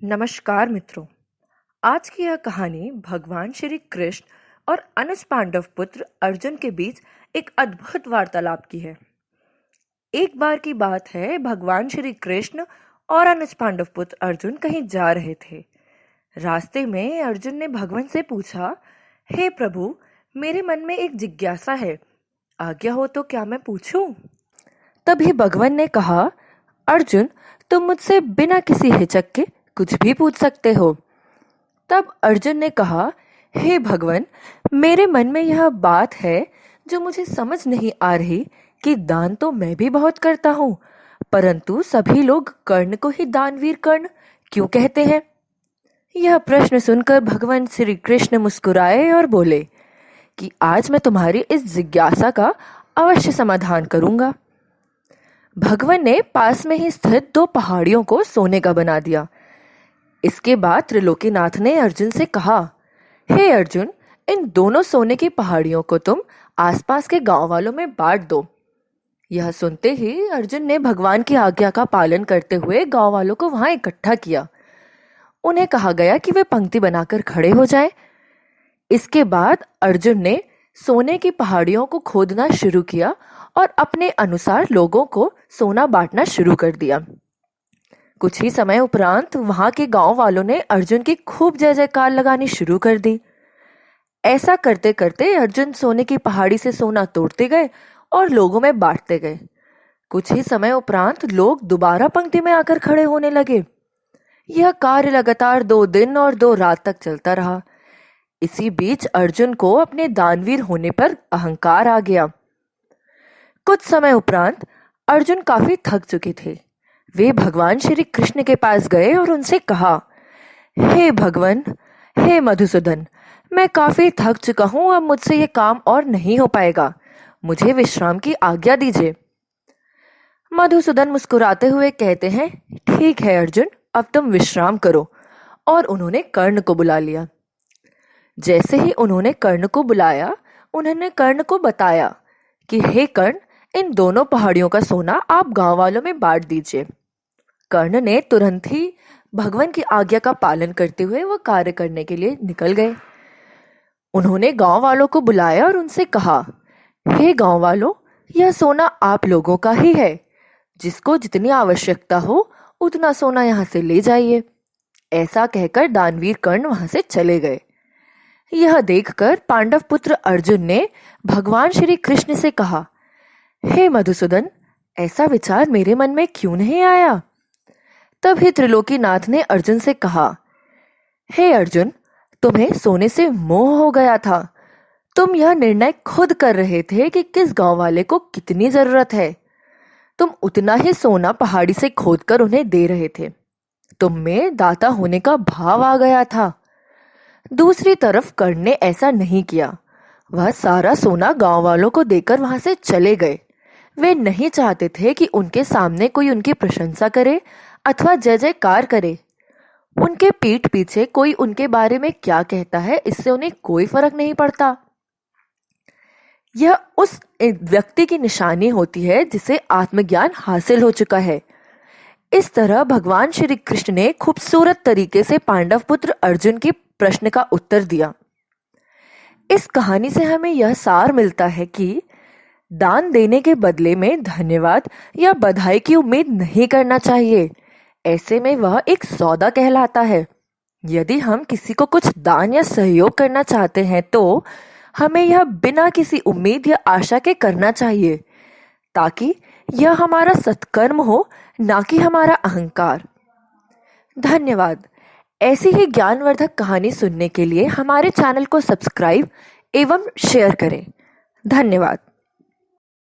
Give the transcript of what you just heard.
नमस्कार मित्रों। आज की यह कहानी भगवान श्री कृष्ण और अनुज पांडव पुत्र अर्जुन के बीच एक अद्भुत वार्तालाप की है। एक बार की बात है, भगवान श्री कृष्ण और अनुज पांडव पुत्र अर्जुन कहीं जा रहे थे। रास्ते में अर्जुन ने भगवान से पूछा, हे प्रभु, मेरे मन में एक जिज्ञासा है, आज्ञा हो तो क्या मैं पूछूं? तभी भगवान ने कहा, अर्जुन, तुम मुझसे बिना किसी हिचक के कुछ भी पूछ सकते हो। तब अर्जुन ने कहा, हे भगवान, मेरे मन में यह बात है जो मुझे समझ नहीं आ रही कि दान तो मैं भी बहुत करता हूँ, परंतु सभी लोग कर्ण को ही दानवीर कर्ण क्यों कहते हैं? यह प्रश्न सुनकर भगवान श्री कृष्ण मुस्कुराए और बोले कि आज मैं तुम्हारी इस जिज्ञासा का अवश्य समाधान करूंगा। भगवान ने पास में ही स्थित दो पहाड़ियों को सोने का बना दिया। इसके बाद त्रिलोकीनाथ ने अर्जुन से कहा, हे अर्जुन, इन दोनों सोने की पहाड़ियों को तुम आसपास के गांव वालों में बांट दो। यह सुनते ही अर्जुन ने भगवान की आज्ञा का पालन करते हुए गांव वालों को वहां इकट्ठा किया। उन्हें कहा गया कि वे पंक्ति बनाकर खड़े हो जाएं। इसके बाद अर्जुन ने सोने की पहाड़ियों को खोदना शुरू किया और अपने अनुसार लोगों को सोना बांटना शुरू कर दिया। कुछ ही समय उपरांत वहां के गांव वालों ने अर्जुन की खूब जय जयकार लगानी शुरू कर दी। ऐसा करते करते अर्जुन सोने की पहाड़ी से सोना तोड़ते गए और लोगों में बांटते गए। कुछ ही समय उपरांत लोग दोबारा पंक्ति में आकर खड़े होने लगे। यह कार्य लगातार 2 दिन और 2 रात तक चलता रहा। इसी बीच अर्जुन को अपने दानवीर होने पर अहंकार आ गया। कुछ समय उपरांत अर्जुन काफी थक चुके थे। वे भगवान श्री कृष्ण के पास गए और उनसे कहा, हे भगवान, हे मधुसूदन, मैं काफी थक चुका हूं, अब मुझसे ये काम और नहीं हो पाएगा, मुझे विश्राम की आज्ञा दीजिए। मधुसूदन मुस्कुराते हुए कहते हैं, ठीक है अर्जुन, अब तुम विश्राम करो। और उन्होंने कर्ण को बुला लिया। जैसे ही उन्होंने कर्ण को बुलाया, उन्होंने कर्ण को बताया कि हे कर्ण, इन दोनों पहाड़ियों का सोना आप गांव वालों में बांट दीजिए। कर्ण ने तुरंत ही भगवान की आज्ञा का पालन करते हुए वह कार्य करने के लिए निकल गए। उन्होंने गांव वालों को बुलाया और उनसे कहा, हे गांव वालों, यह सोना आप लोगों का ही है। जिसको जितनी आवश्यकता हो उतना सोना यहाँ से ले जाइए। ऐसा कहकर दानवीर कर्ण वहां से चले गए। यह देखकर पांडव पुत्र अर्जुन ने भगवान श्री कृष्ण से कहा, हे मधुसूदन, ऐसा विचार मेरे मन में क्यों नहीं आया? तभी त्रिलोकीनाथ ने अर्जुन से कहा, हे अर्जुन, तुम्हें सोने से मोह हो गया था। तुम यह निर्णय खुद कर रहे थे कि किस गांव वाले को कितनी जरूरत है। तुम उतना ही सोना पहाड़ी से खोदकर उन्हें दे रहे थे। तुम में दाता होने का भाव आ गया था। दूसरी तरफ कर्ण ने ऐसा नहीं किया। वह सारा सोना गांव वालों को देकर वहां से चले गए। वे नहीं चाहते थे कि उनके सामने कोई उनकी प्रशंसा करे अथवा जय जयकार करे। उनके पीठ पीछे कोई उनके बारे में क्या कहता है, इससे उन्हें कोई फर्क नहीं पड़ता। यह उस व्यक्ति की निशानी होती है जिसे आत्मज्ञान हासिल हो चुका है। इस तरह भगवान श्री कृष्ण ने खूबसूरत तरीके से पांडव पुत्र अर्जुन के प्रश्न का उत्तर दिया। इस कहानी से हमें यह सार मिलता है कि दान देने के बदले में धन्यवाद या बधाई की उम्मीद नहीं करना चाहिए। ऐसे में वह एक सौदा कहलाता है। यदि हम किसी को कुछ दान या सहयोग करना चाहते हैं तो हमें यह बिना किसी उम्मीद या आशा के करना चाहिए, ताकि यह हमारा सत्कर्म हो, ना कि हमारा अहंकार। धन्यवाद। ऐसी ही ज्ञानवर्धक कहानी सुनने के लिए हमारे चैनल को सब्सक्राइब एवं शेयर करें। धन्यवाद।